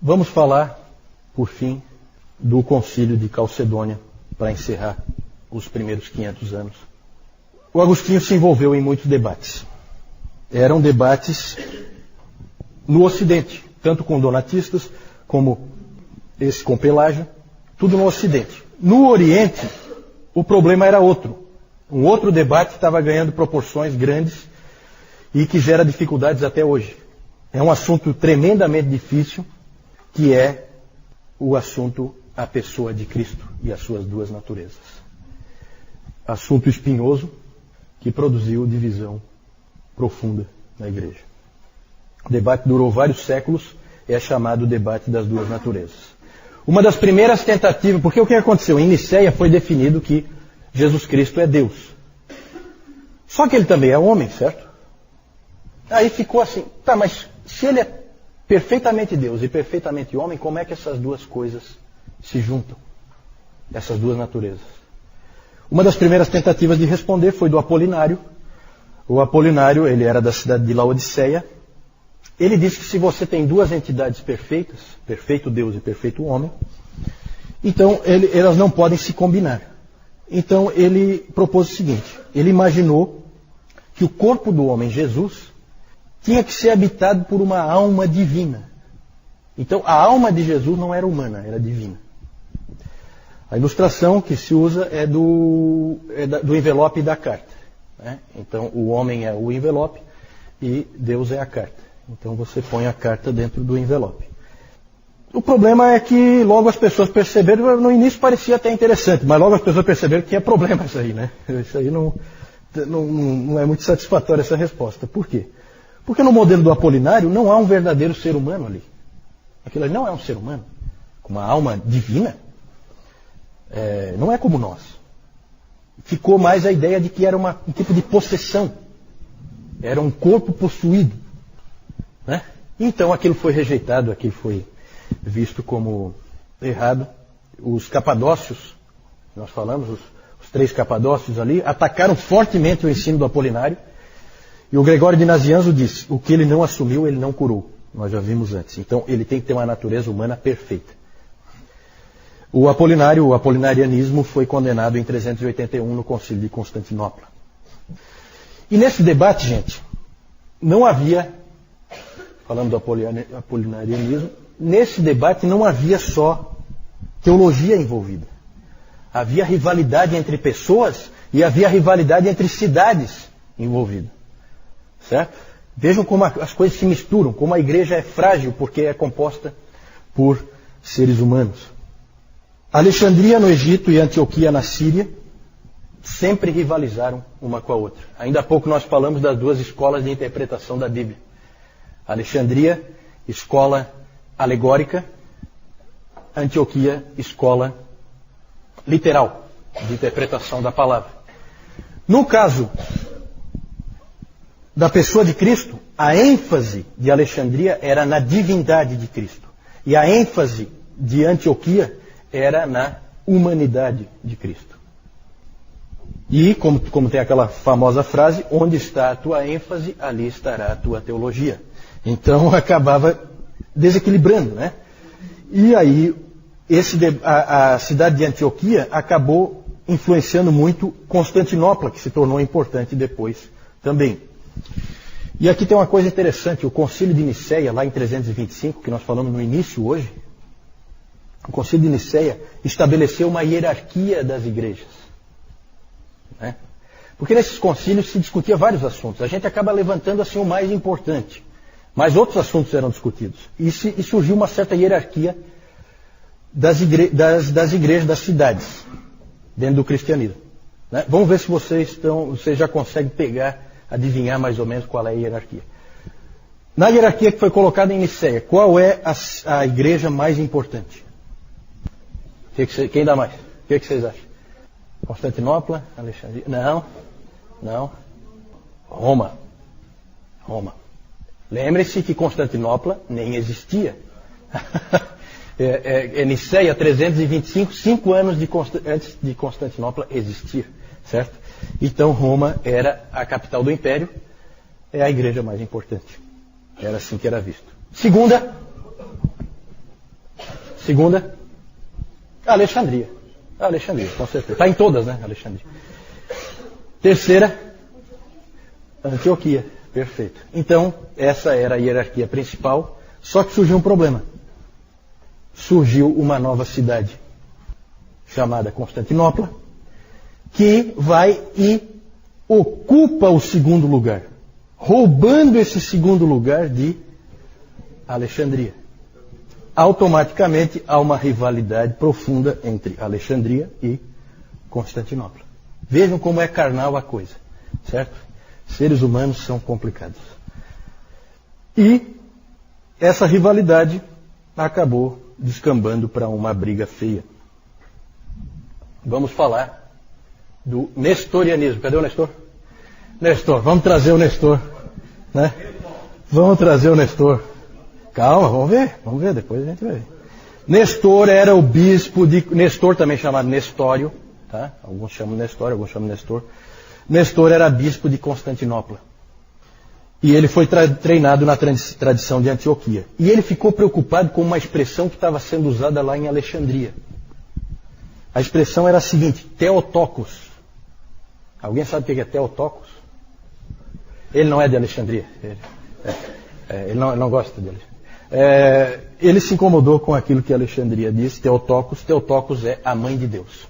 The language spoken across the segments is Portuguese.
Vamos falar, por fim, do Concílio de Calcedônia, para encerrar os primeiros 500 anos. O Agostinho se envolveu em muitos debates. Eram debates no Ocidente, tanto com donatistas, como esse com Pelágio, tudo no Ocidente. No Oriente, o problema era outro. Um outro debate estava ganhando proporções grandes e que gera dificuldades até hoje. É um assunto tremendamente difícil, que é o assunto a pessoa de Cristo e as suas duas naturezas. Assunto espinhoso que produziu divisão profunda na igreja. O debate durou vários séculos, é chamado debate das duas naturezas. Uma das primeiras tentativas, porque o que aconteceu? Em Nicéia foi definido que Jesus Cristo é Deus. Só que ele também é homem, certo? Aí ficou assim, tá, mas se ele é perfeitamente Deus e perfeitamente homem, como é que essas duas coisas se juntam? Essas duas naturezas. Uma das primeiras tentativas de responder foi do Apolinário. O Apolinário, ele era da cidade de Laodiceia. Ele disse que se você tem duas entidades perfeitas, perfeito Deus e perfeito homem, então elas não podem se combinar. Então ele propôs o seguinte, ele imaginou que o corpo do homem, Jesus, tinha que ser habitado por uma alma divina. Então a alma de Jesus não era humana, era divina. A ilustração que se usa é do envelope da carta. Né? Então o homem é o envelope e Deus é a carta. Então você põe a carta dentro do envelope. O problema é que logo as pessoas perceberam, no início parecia até interessante, mas logo as pessoas perceberam que tinha problema isso aí, né? Isso aí não é muito satisfatória essa resposta. Por quê? Porque no modelo do Apolinário não há um verdadeiro ser humano ali. Aquilo ali não é um ser humano, com uma alma divina. Não é como nós. Ficou mais a ideia de que era um tipo de possessão. Era um corpo possuído. Né? Então aquilo foi rejeitado, aquilo foi visto como errado. Os capadócios, nós falamos, os 3 capadócios ali, atacaram fortemente o ensino do Apolinário. E o Gregório de Nazianzo disse, o que ele não assumiu, ele não curou. Nós já vimos antes. Então ele tem que ter uma natureza humana perfeita. O apolinarianismo foi condenado em 381 no Concílio de Constantinopla. E nesse debate, gente, não havia, falando do apolinarianismo, nesse debate não havia só teologia envolvida. Havia rivalidade entre pessoas e havia rivalidade entre cidades envolvidas. Certo? Vejam como as coisas se misturam, como a igreja é frágil porque é composta por seres humanos. Alexandria no Egito e Antioquia na Síria sempre rivalizaram uma com a outra. Ainda há pouco nós falamos das duas escolas de interpretação da Bíblia. Alexandria, escola alegórica. Antioquia, escola literal de interpretação da palavra. No caso da pessoa de Cristo, a ênfase de Alexandria era na divindade de Cristo. E a ênfase de Antioquia era na humanidade de Cristo. E, como tem aquela famosa frase, onde está a tua ênfase, ali estará a tua teologia. Então acabava desequilibrando, né? E aí, a cidade de Antioquia acabou influenciando muito Constantinopla, que se tornou importante depois também. E aqui tem uma coisa interessante, o Concílio de Nicéia, lá em 325, que nós falamos no início hoje, o Concílio de Nicéia estabeleceu uma hierarquia das igrejas. Né? Porque nesses concílios se discutia vários assuntos. A gente acaba levantando assim o mais importante. Mas outros assuntos eram discutidos. E surgiu uma certa hierarquia das igrejas, das cidades, dentro do cristianismo. Né? Vamos ver se vocês já conseguem adivinhar mais ou menos qual é a hierarquia. Na hierarquia que foi colocada em Nicéia, qual é a igreja mais importante? Quem dá mais? O que vocês acham? Constantinopla? Alexandria? Não. Roma. Lembre-se que Constantinopla nem existia. Nicéia 325, 5 anos antes de Constantinopla existir. Certo? Então Roma era a capital do império, é a igreja mais importante. Era assim que era visto. Segunda, Segunda, Alexandria. Alexandria, com certeza. Está em todas, né? Alexandria. Terceira, Antioquia. Perfeito. Então, essa era a hierarquia principal, só que surgiu um problema. Surgiu uma nova cidade, chamada Constantinopla, que vai e ocupa o segundo lugar, roubando esse segundo lugar de Alexandria. Automaticamente há uma rivalidade profunda entre Alexandria e Constantinopla. Vejam como é carnal a coisa, certo? Seres humanos são complicados. E essa rivalidade acabou descambando para uma briga feia. Vamos falar do nestorianismo. Cadê o Nestor? Nestor, vamos trazer o Nestor, né? Vamos trazer o Nestor. Calma, vamos ver, depois a gente vai ver. Nestor era o bispo de... Nestor também chamado Nestório, tá? Alguns chamam Nestório, alguns chamam Nestor. Nestor era bispo de Constantinopla. E ele foi treinado na tradição de Antioquia. E ele ficou preocupado com uma expressão que estava sendo usada lá em Alexandria. A expressão era a seguinte, Theotokos. Alguém sabe o que é Theotokos? Ele não é de Alexandria. Ele não gosta de Alexandria. Ele se incomodou com aquilo que Alexandria disse, Theotokos. Theotokos é a mãe de Deus.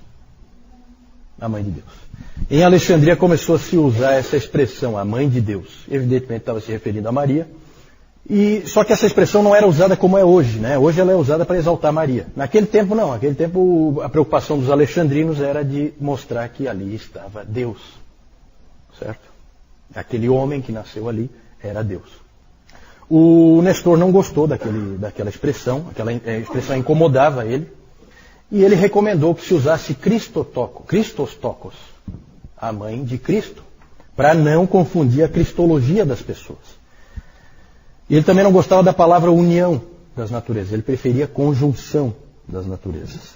A mãe de Deus. Em Alexandria começou a se usar essa expressão, a mãe de Deus. Evidentemente estava se referindo a Maria. Só que essa expressão não era usada como é hoje, né? Hoje ela é usada para exaltar Maria. Naquele tempo não. Naquele tempo a preocupação dos alexandrinos era de mostrar que ali estava Deus. Certo? Aquele homem que nasceu ali era Deus. O Nestor não gostou daquela expressão. Aquela expressão incomodava ele. E ele recomendou que se usasse Christostokos, a mãe de Cristo, para não confundir a cristologia das pessoas. E ele também não gostava da palavra união das naturezas, ele preferia conjunção das naturezas.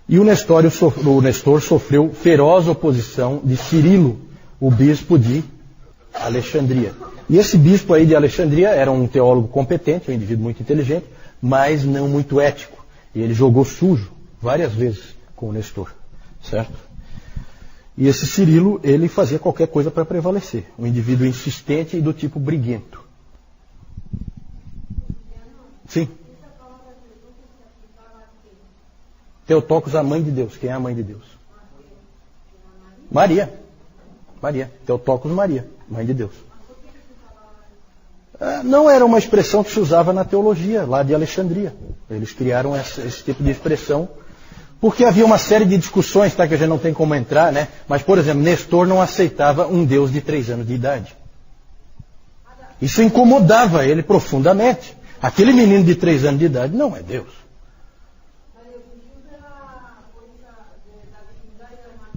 E o Nestor sofreu feroz oposição de Cirilo, o bispo de Alexandria. E esse bispo aí de Alexandria era um teólogo competente, um indivíduo muito inteligente, mas não muito ético. E ele jogou sujo várias vezes com o Nestor, certo? E esse Cirilo, ele fazia qualquer coisa para prevalecer. Um indivíduo insistente e do tipo briguento. Sim. Theotokos, a mãe de Deus. Quem é a mãe de Deus? Maria. Theotokos Maria, mãe de Deus. Não era uma expressão que se usava na teologia, lá de Alexandria. Eles criaram esse tipo de expressão porque havia uma série de discussões, tá, que a gente não tem como entrar, né? Mas, por exemplo, Nestor não aceitava um Deus de 3 anos de idade. Isso incomodava ele profundamente. Aquele menino de 3 anos de idade não é Deus.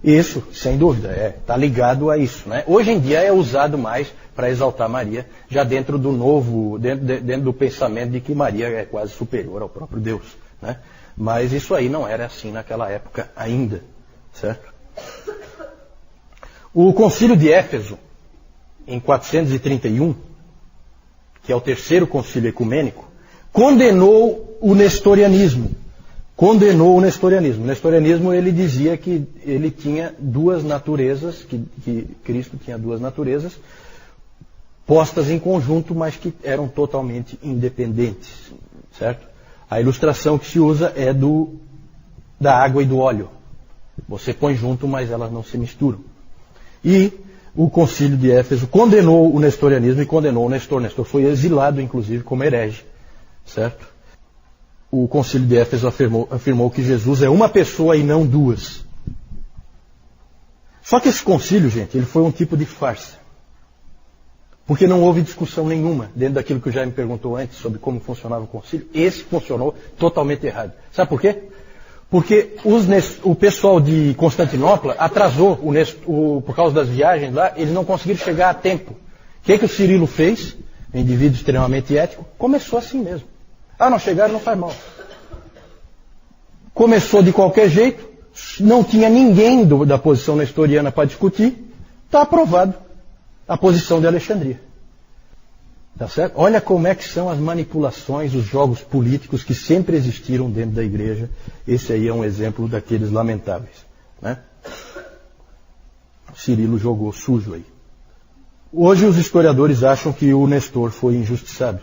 Isso, sem dúvida, está ligado a isso, né? Hoje em dia é usado mais para exaltar Maria, já dentro do pensamento de que Maria é quase superior ao próprio Deus, né? Mas isso aí não era assim naquela época ainda, certo? O Concílio de Éfeso, em 431, que é o terceiro concílio ecumênico, condenou o nestorianismo. O nestorianismo, ele dizia que ele tinha 2 naturezas, que Cristo tinha 2 naturezas, postas em conjunto, mas que eram totalmente independentes, certo? A ilustração que se usa é da água e do óleo. Você põe junto, mas elas não se misturam. E o Concílio de Éfeso condenou o nestorianismo e condenou o Nestor. Nestor foi exilado, inclusive, como herege, certo? O Concílio de Éfeso afirmou que Jesus é uma pessoa e não 2. Só que esse concílio, gente, ele foi um tipo de farsa. Porque não houve discussão nenhuma dentro daquilo que o Jaime perguntou antes sobre como funcionava o concílio. Esse funcionou totalmente errado. Sabe por quê? Porque o pessoal de Constantinopla atrasou, por causa das viagens lá, eles não conseguiram chegar a tempo. O que o Cirilo fez? Um indivíduo extremamente ético. Começou assim mesmo. Não chegaram, não faz mal. Começou de qualquer jeito, não tinha ninguém da posição nestoriana para discutir, está aprovado a posição de Alexandria. Tá certo? Olha como é que são as manipulações, os jogos políticos que sempre existiram dentro da igreja. Esse aí é um exemplo daqueles lamentáveis, né? Cirilo jogou sujo aí. Hoje os historiadores acham que o Nestor foi injustiçado,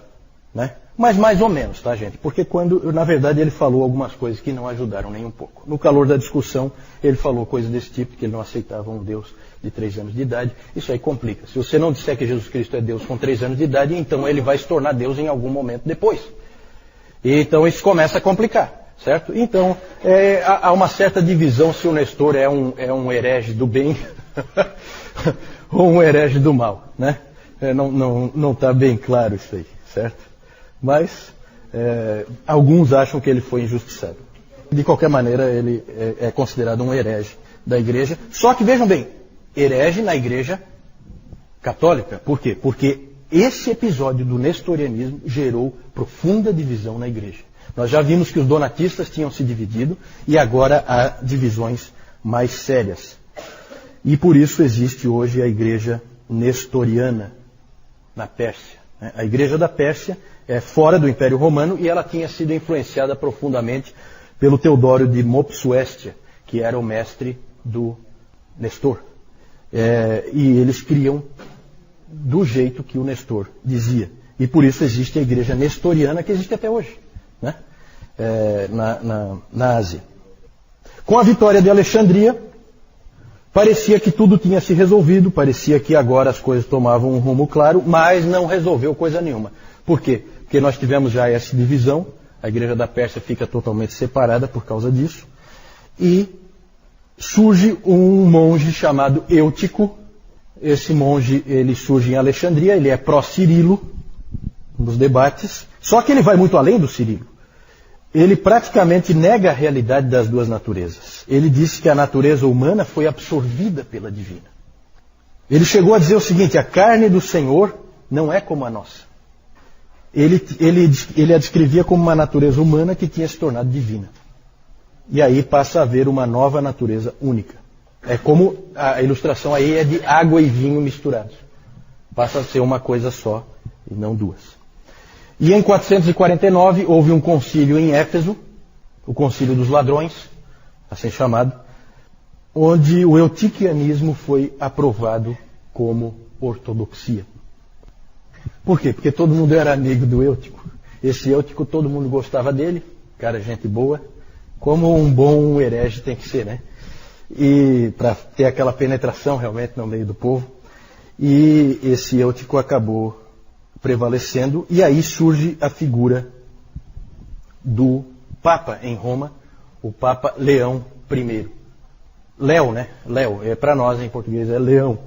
né? Mas mais ou menos, tá, gente? Porque na verdade, ele falou algumas coisas que não ajudaram nem um pouco. No calor da discussão, ele falou coisas desse tipo, que ele não aceitava um Deus de 3 anos de idade. Isso aí complica. Se você não disser que Jesus Cristo é Deus com 3 anos de idade, então ele vai se tornar Deus em algum momento depois. E então isso começa a complicar, certo? Então, há uma certa divisão se o Nestor é um herege do bem ou um herege do mal, né? Não está bem claro isso aí, certo? Mas alguns acham que ele foi injustiçado. De qualquer maneira, ele é considerado um herege da igreja. Só que, vejam bem, herege na igreja católica. Por quê? Porque esse episódio do nestorianismo gerou profunda divisão na igreja. Nós já vimos que os donatistas tinham se dividido e agora há divisões mais sérias. E por isso existe hoje a igreja nestoriana na Pérsia. A igreja da Pérsia é fora do Império Romano e ela tinha sido influenciada profundamente pelo Teodório de Mopsuestia, que era o mestre do Nestor. E eles criam do jeito que o Nestor dizia. E por isso existe a igreja nestoriana que existe até hoje, né? Na Ásia. Com a vitória de Alexandria, parecia que tudo tinha se resolvido, parecia que agora as coisas tomavam um rumo claro, mas não resolveu coisa nenhuma. Por quê? Porque nós tivemos já essa divisão, a igreja da Pérsia fica totalmente separada por causa disso, e surge um monge chamado Eutico. Esse monge, ele surge em Alexandria, ele é pró-Cirilo, nos debates, só que ele vai muito além do Cirilo. Ele praticamente nega a realidade das duas naturezas. Ele disse que a natureza humana foi absorvida pela divina. Ele chegou a dizer o seguinte: a carne do Senhor não é como a nossa. Ele a descrevia como uma natureza humana que tinha se tornado divina. E aí passa a haver uma nova natureza única. É como a ilustração aí é de água e vinho misturados. Passa a ser uma coisa só e não duas. E em 449 houve um concílio em Éfeso, o concílio dos ladrões, assim chamado, onde o eutiquianismo foi aprovado como ortodoxia. Por quê? Porque todo mundo era amigo do Eutico. Esse Eutico, todo mundo gostava dele, cara, gente boa, como um bom herege tem que ser, né? E para ter aquela penetração realmente no meio do povo. E esse Eutico acabou prevalecendo, e aí surge a figura do Papa em Roma, o Papa Leão I. Léo, né? Léo, para nós em português é Leão.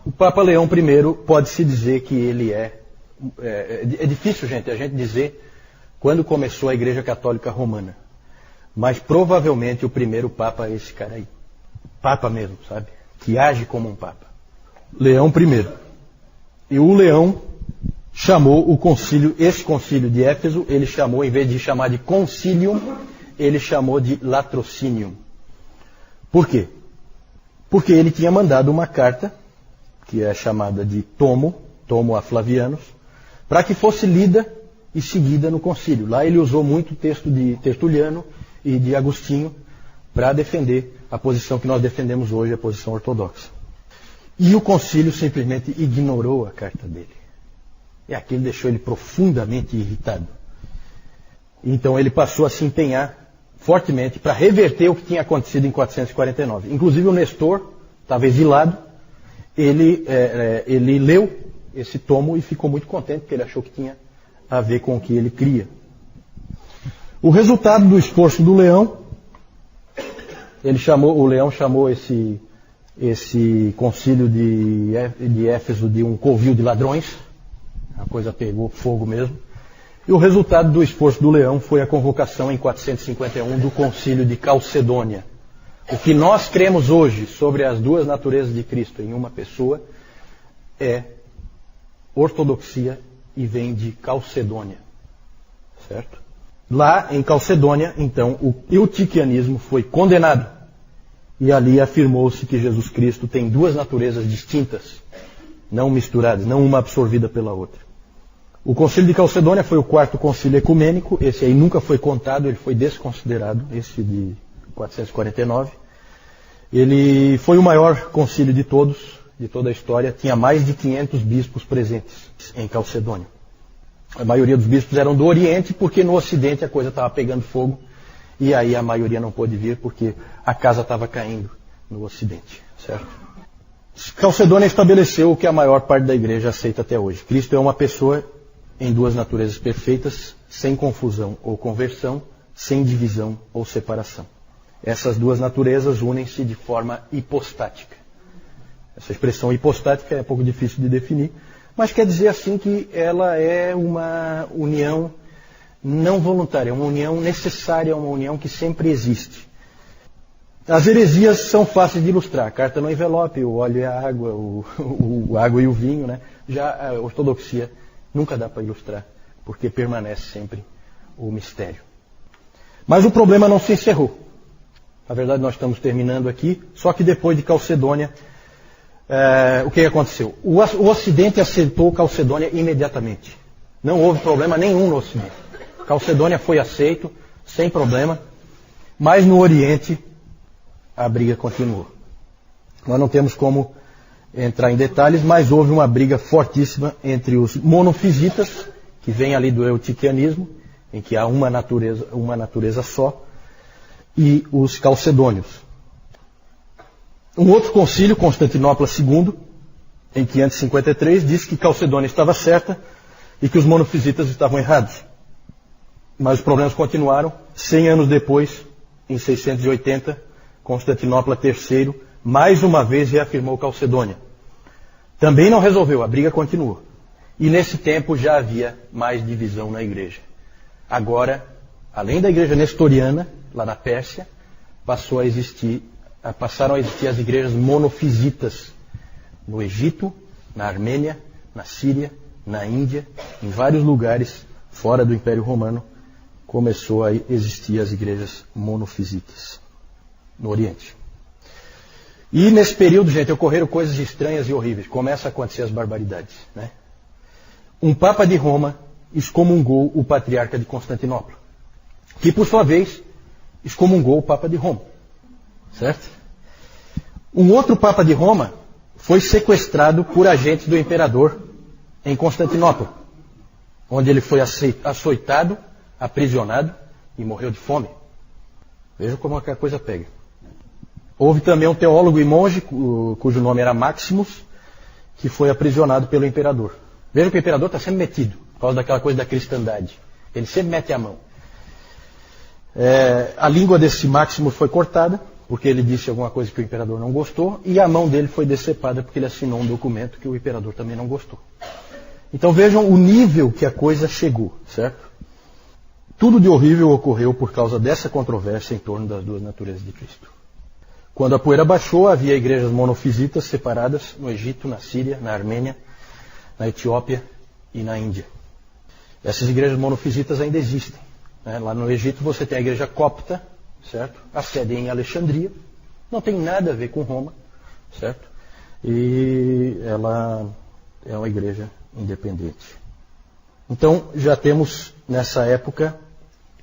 O Papa Leão I pode-se dizer que ele é difícil, gente, a gente dizer quando começou a Igreja Católica Romana. Mas provavelmente o primeiro Papa é esse cara aí. Papa mesmo, sabe? Que age como um Papa. Leão I. E o Leão chamou o concílio, esse concílio de Éfeso, ele chamou, em vez de chamar de concilium, ele chamou de latrocinium. Por quê? Porque ele tinha mandado uma carta, que é chamada de tomo a Flavianos, para que fosse lida e seguida no concílio. Lá ele usou muito o texto de Tertuliano e de Agostinho para defender a posição que nós defendemos hoje, a posição ortodoxa. E o concílio simplesmente ignorou a carta dele. E aquilo deixou ele profundamente irritado. Então ele passou a se empenhar fortemente para reverter o que tinha acontecido em 449. Inclusive o Nestor estava exilado. Ele leu esse tomo e ficou muito contente, porque ele achou que tinha a ver com o que ele cria. O resultado do esforço do Leão, o Leão chamou esse concílio de Éfeso de um covil de ladrões. A coisa pegou fogo mesmo. E o resultado do esforço do Leão foi a convocação em 451 do concílio de Calcedônia. O que nós cremos hoje sobre as duas naturezas de Cristo em uma pessoa é ortodoxia e vem de Calcedônia. Certo? Lá em Calcedônia, então, o eutiquianismo foi condenado. E ali afirmou-se que Jesus Cristo tem duas naturezas distintas. não misturadas, não uma absorvida pela outra. O Concílio de Calcedônia foi o quarto concílio ecumênico, esse aí nunca foi contado, ele foi desconsiderado, esse de 449. Ele foi o maior concílio de todos, de toda a história, tinha mais de 500 bispos presentes em Calcedônia. A maioria dos bispos eram do Oriente, porque no Ocidente a coisa estava pegando fogo, e aí a maioria não pôde vir, porque a casa estava caindo no Ocidente, certo? Calcedônia estabeleceu o que a maior parte da igreja aceita até hoje. Cristo é uma pessoa em duas naturezas perfeitas, sem confusão ou conversão, sem divisão ou separação. Essas duas naturezas unem-se de forma hipostática. Essa expressão hipostática é um pouco difícil de definir, mas quer dizer assim que ela é uma união não voluntária, uma união necessária, uma união que sempre existe. As heresias são fáceis de ilustrar. A carta no envelope, o óleo e a água, o água e o vinho, né? Já a ortodoxia nunca dá para ilustrar, porque permanece sempre o mistério. Mas o problema não se encerrou. Na verdade, nós estamos terminando aqui, só que depois de Calcedônia, o que aconteceu? O Ocidente aceitou Calcedônia imediatamente. Não houve problema nenhum no Ocidente. Calcedônia foi aceito, sem problema, mas no Oriente a briga continuou. Nós não temos como entrar em detalhes, mas houve uma briga fortíssima entre os monofisitas, que vem ali do eutiquianismo, em que há uma natureza só, e os calcedônios. Um outro concílio, Constantinopla II, em 553, disse que Calcedônia estava certa e que os monofisitas estavam errados. Mas os problemas continuaram. 100 anos depois, em 680, Constantinopla III, mais uma vez reafirmou Calcedônia. Também não resolveu, a briga continuou. E nesse tempo já havia mais divisão na igreja. Agora, além da igreja nestoriana, lá na Pérsia, passaram a existir as igrejas monofisitas no Egito, na Armênia, na Síria, na Índia, em vários lugares fora do Império Romano, começou a existir as igrejas monofisitas no Oriente. E nesse período, gente, ocorreram coisas estranhas e horríveis. Começa a acontecer as barbaridades, né? Um Papa de Roma excomungou o Patriarca de Constantinopla, que por sua vez excomungou o Papa de Roma, certo? Um outro Papa de Roma foi sequestrado por agentes do imperador em Constantinopla, onde ele foi açoitado, aprisionado e morreu de fome. Veja como a coisa pega. Houve também um teólogo e monge, cujo nome era Maximus, que foi aprisionado pelo imperador. Veja que o imperador está sempre metido, por causa daquela coisa da cristandade. Ele sempre mete a mão. A língua desse Maximus foi cortada, porque ele disse alguma coisa que o imperador não gostou, e a mão dele foi decepada porque ele assinou um documento que o imperador também não gostou. Então vejam o nível que a coisa chegou, certo? Tudo de horrível ocorreu por causa dessa controvérsia em torno das duas naturezas de Cristo. Quando a poeira baixou, havia igrejas monofisitas separadas no Egito, na Síria, na Armênia, na Etiópia e na Índia. Essas igrejas monofisitas ainda existem. Lá no Egito você tem a igreja copta, certo? A sede é em Alexandria, não tem nada a ver com Roma, certo? E ela é uma igreja independente. Então já temos nessa época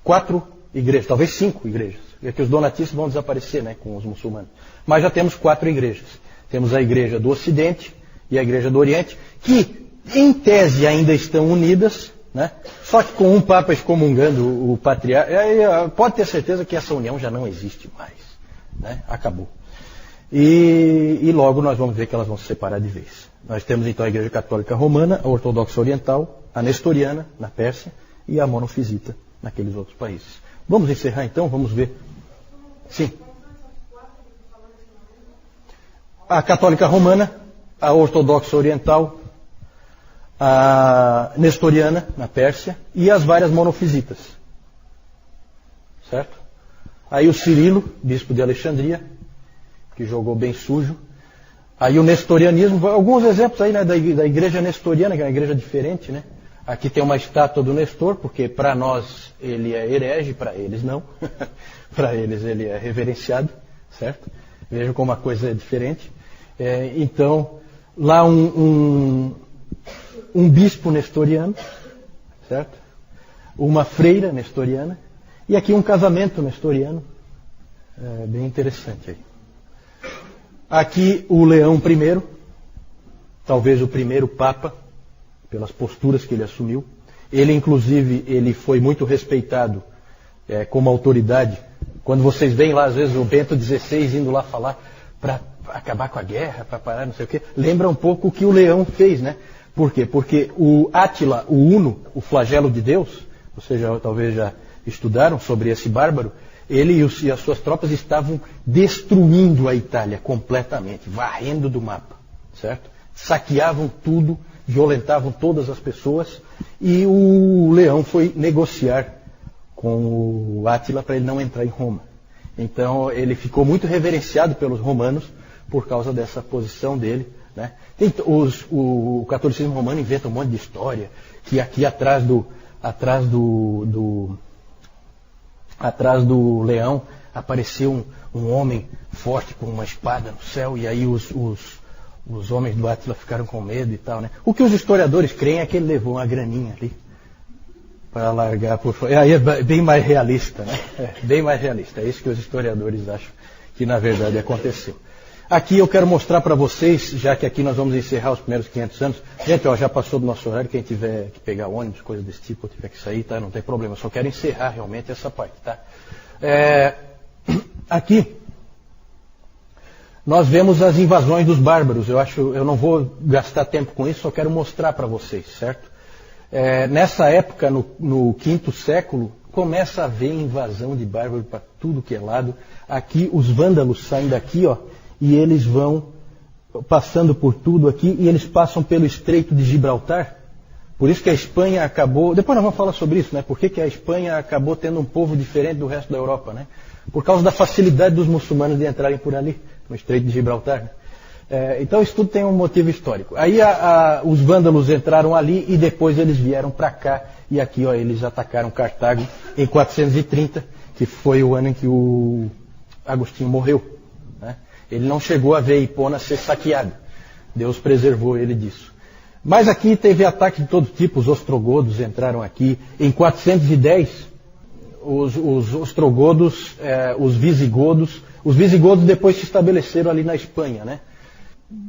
4 igrejas, talvez 5 igrejas. É que os donatistas vão desaparecer, né, com os muçulmanos. Mas já temos 4 igrejas. Temos a igreja do Ocidente e a igreja do Oriente, que em tese ainda estão unidas, né? Só que com um Papa excomungando o patriarca, pode ter certeza que essa união já não existe mais, né? Acabou. E logo nós vamos ver que elas vão se separar de vez. Nós temos então a Igreja Católica Romana, a Ortodoxa Oriental, a Nestoriana, na Pérsia, e a Monofisita, naqueles outros países. Vamos encerrar então, vamos ver. Sim. A Católica Romana, a Ortodoxa Oriental, a Nestoriana, na Pérsia, e as várias monofisitas. Certo? Aí o Cirilo, bispo de Alexandria, que jogou bem sujo. Aí o nestorianismo, alguns exemplos aí, né, da igreja nestoriana, que é uma igreja diferente, né? Aqui tem uma estátua do Nestor, porque para nós ele é herege, para eles não. Para eles ele é reverenciado, certo? Vejam como a coisa é diferente. Então, Lá um bispo nestoriano, certo? Uma freira nestoriana. E aqui um casamento nestoriano. Bem interessante aí. Aqui o Leão I, talvez o primeiro Papa, pelas posturas que ele assumiu. Ele, inclusive, ele foi muito respeitado como autoridade. Quando vocês veem lá, às vezes, o Bento XVI indo lá falar para acabar com a guerra, para parar, não sei o quê, lembra um pouco o que o Leão fez, né? Por quê? Porque o Átila, o Uno, o flagelo de Deus, vocês talvez já estudaram sobre esse bárbaro, ele e as suas tropas estavam destruindo a Itália completamente, varrendo do mapa, certo? Saqueavam tudo, violentavam todas as pessoas, e o Leão foi negociar com o Átila para ele não entrar em Roma. Então ele ficou muito reverenciado pelos romanos por causa dessa posição dele, né? O catolicismo romano inventa um monte de história, que aqui atrás do leão apareceu um homem forte com uma espada no céu, e aí os homens do Átila ficaram com medo e tal, né? O que os historiadores creem é que ele levou uma graninha ali para largar por fora. Aí é bem mais realista, né? Bem mais realista. É isso que os historiadores acham que na verdade aconteceu. Aqui eu quero mostrar para vocês, já que aqui nós vamos encerrar os primeiros 500 anos. Gente, já passou do nosso horário, quem tiver que pegar ônibus, coisa desse tipo, ou tiver que sair, tá? Não tem problema, eu só quero encerrar realmente essa parte, tá? Aqui nós vemos as invasões dos bárbaros. Eu não vou gastar tempo com isso, só quero mostrar para vocês, certo? Nessa época, no quinto século, começa a haver invasão de bárbaros para tudo que é lado. Aqui os vândalos saem daqui, ó, e eles vão passando por tudo aqui, e eles passam pelo Estreito de Gibraltar. Por isso que a Espanha acabou... Depois nós vamos falar sobre isso, né? Por que a Espanha acabou tendo um povo diferente do resto da Europa, né? Por causa da facilidade dos muçulmanos de entrarem por ali, no Estreito de Gibraltar, né? Então isso tudo tem um motivo histórico. Aí os vândalos entraram ali e depois eles vieram para cá, e aqui, ó, eles atacaram Cartago em 430, que foi o ano em que o Agostinho morreu, né? Ele não chegou a ver Hipona ser saqueado. Deus preservou ele disso. Mas aqui teve ataques de todo tipo. Os ostrogodos entraram aqui. Em 410, os ostrogodos, os visigodos depois se estabeleceram ali na Espanha, né?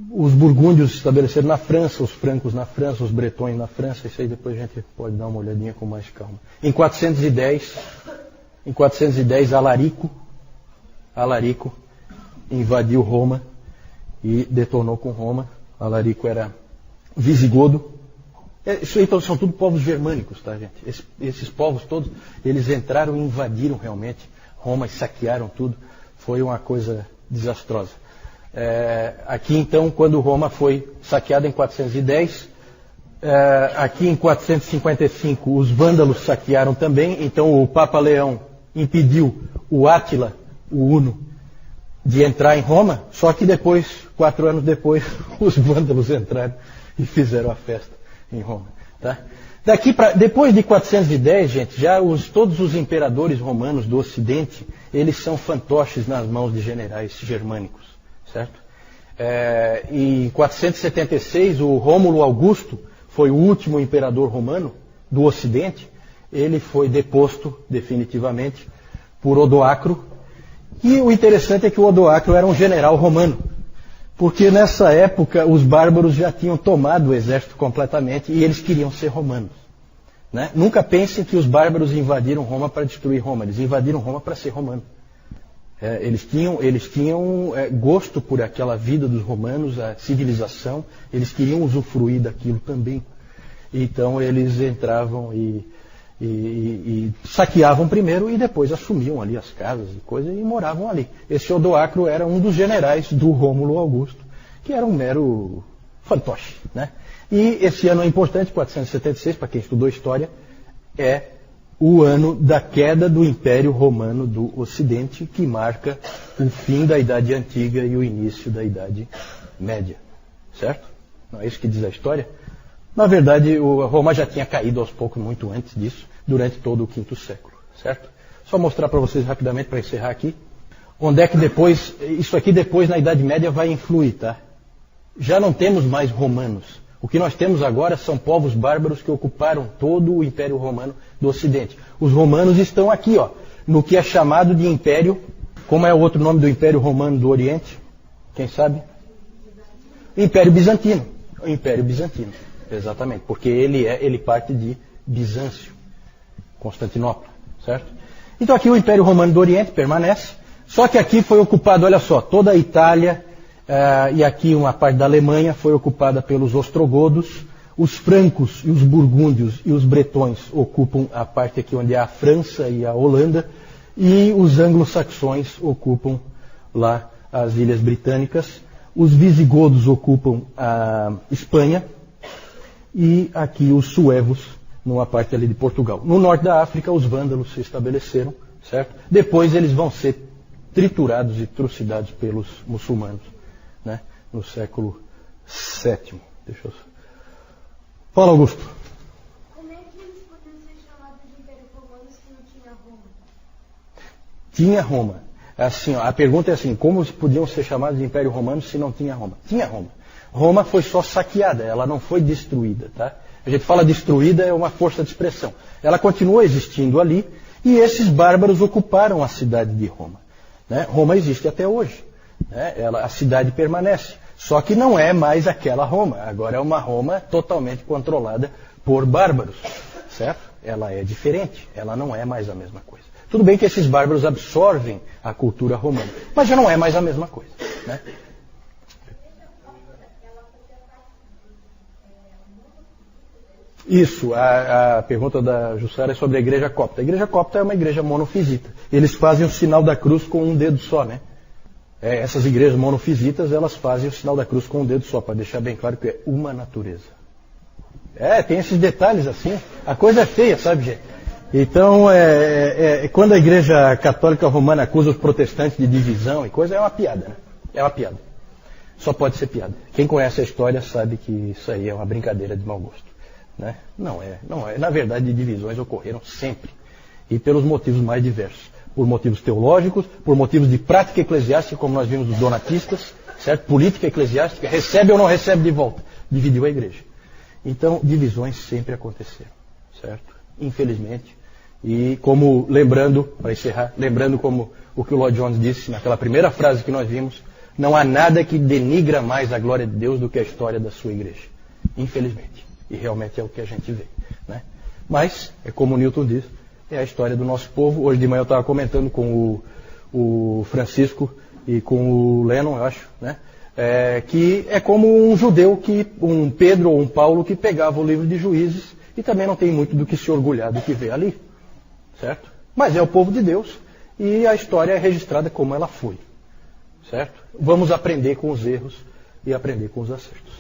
Os burgúndios se estabeleceram na França, os francos na França, os bretões na França. Isso aí depois a gente pode dar uma olhadinha com mais calma. Em 410, Alarico invadiu Roma e detonou com Roma. Alarico era visigodo. Isso aí, então, são tudo povos germânicos, tá, gente? Esses povos todos, eles entraram e invadiram realmente Roma e saquearam tudo. Foi uma coisa desastrosa. Aqui, então, quando Roma foi saqueada em 410, aqui em 455 os vândalos saquearam também. Então o Papa Leão impediu o Átila, o Uno, de entrar em Roma. Só que depois, 4 anos depois, os vândalos entraram e fizeram a festa em Roma, tá? Depois de 410, gente, já todos os imperadores romanos do Ocidente, eles são fantoches nas mãos de generais germânicos, certo? Em 476, o Rômulo Augusto foi o último imperador romano do Ocidente. Ele foi deposto definitivamente por Odoacro. E o interessante é que o Odoacro era um general romano, porque nessa época os bárbaros já tinham tomado o exército completamente e eles queriam ser romanos, né? Nunca pensem que os bárbaros invadiram Roma para destruir Roma. Eles invadiram Roma para ser romano. Eles tinham gosto por aquela vida dos romanos, a civilização. Eles queriam usufruir daquilo também. Então eles entravam e saqueavam primeiro e depois assumiam ali as casas e coisas e moravam ali. Esse Odoacro era um dos generais do Rômulo Augusto, que era um mero fantoche, né? E esse ano é importante, 476, para quem estudou história, é o ano da queda do Império Romano do Ocidente, que marca o fim da Idade Antiga e o início da Idade Média, certo? Não é isso que diz a história? Na verdade, Roma já tinha caído aos poucos, muito antes disso, durante todo o quinto século, certo? Só mostrar para vocês rapidamente, para encerrar aqui, onde é que depois, isso aqui depois na Idade Média vai influir, tá? Já não temos mais romanos. O que nós temos agora são povos bárbaros que ocuparam todo o Império Romano do Ocidente. Os romanos estão aqui, ó, no que é chamado de Império. Como é o outro nome do Império Romano do Oriente? Quem sabe? Império Bizantino. O Império Bizantino, exatamente, porque ele parte de Bizâncio, Constantinopla, certo? Então aqui o Império Romano do Oriente permanece, só que aqui foi ocupado, olha só, toda a Itália e aqui uma parte da Alemanha foi ocupada pelos ostrogodos, os francos e os burgúndios e os bretões ocupam a parte aqui onde é a França e a Holanda, e os anglo-saxões ocupam lá as Ilhas Britânicas. Os visigodos ocupam a Espanha e aqui os suevos, numa parte ali de Portugal. No norte da África, os vândalos se estabeleceram, certo? Depois eles vão ser triturados e trucidados pelos muçulmanos, né? No século VII. Fala, Augusto. Como é que eles podiam ser chamados de Império Romano se não tinha Roma? Tinha Roma. Assim, ó, a pergunta é assim, como podiam ser chamados de Império Romano se não tinha Roma? Tinha Roma. Roma foi só saqueada, ela não foi destruída, tá? A gente fala destruída, é uma força de expressão. Ela continua existindo ali e esses bárbaros ocuparam a cidade de Roma, né? Roma existe até hoje, né? A cidade permanece, só que não é mais aquela Roma, agora é uma Roma totalmente controlada por bárbaros, certo? Ela é diferente, ela não é mais a mesma coisa. Tudo bem que esses bárbaros absorvem a cultura romana, mas já não é mais a mesma coisa, né? Isso, a pergunta da Jussara é sobre a igreja copta. A igreja copta é uma igreja monofisita. Eles fazem o sinal da cruz com um dedo só, né? Essas igrejas monofisitas, elas fazem o sinal da cruz com um dedo só, para deixar bem claro que é uma natureza. Tem esses detalhes assim. A coisa é feia, sabe, gente? Então, quando a Igreja Católica Romana acusa os protestantes de divisão e coisa, é uma piada, né? É uma piada. Só pode ser piada. Quem conhece a história sabe que isso aí é uma brincadeira de mau gosto, né? Não é. Na verdade, divisões ocorreram sempre. E pelos motivos mais diversos. Por motivos teológicos, por motivos de prática eclesiástica, como nós vimos dos donatistas, certo? Política eclesiástica, recebe ou não recebe de volta. Dividiu a igreja. Então, divisões sempre aconteceram, certo? Infelizmente. E como, para encerrar, lembrando como o que o Lloyd Jones disse naquela primeira frase que nós vimos, não há nada que denigra mais a glória de Deus do que a história da sua igreja. Infelizmente. E realmente é o que a gente vê, né? Mas, é como o Newton diz, é a história do nosso povo. Hoje de manhã eu estava comentando com o Francisco e com o Lennon, eu acho, né? Que é como um judeu, um Pedro ou um Paulo que pegava o livro de Juízes e também não tem muito do que se orgulhar do que vê ali, certo? Mas é o povo de Deus e a história é registrada como ela foi, certo? Vamos aprender com os erros e aprender com os acertos.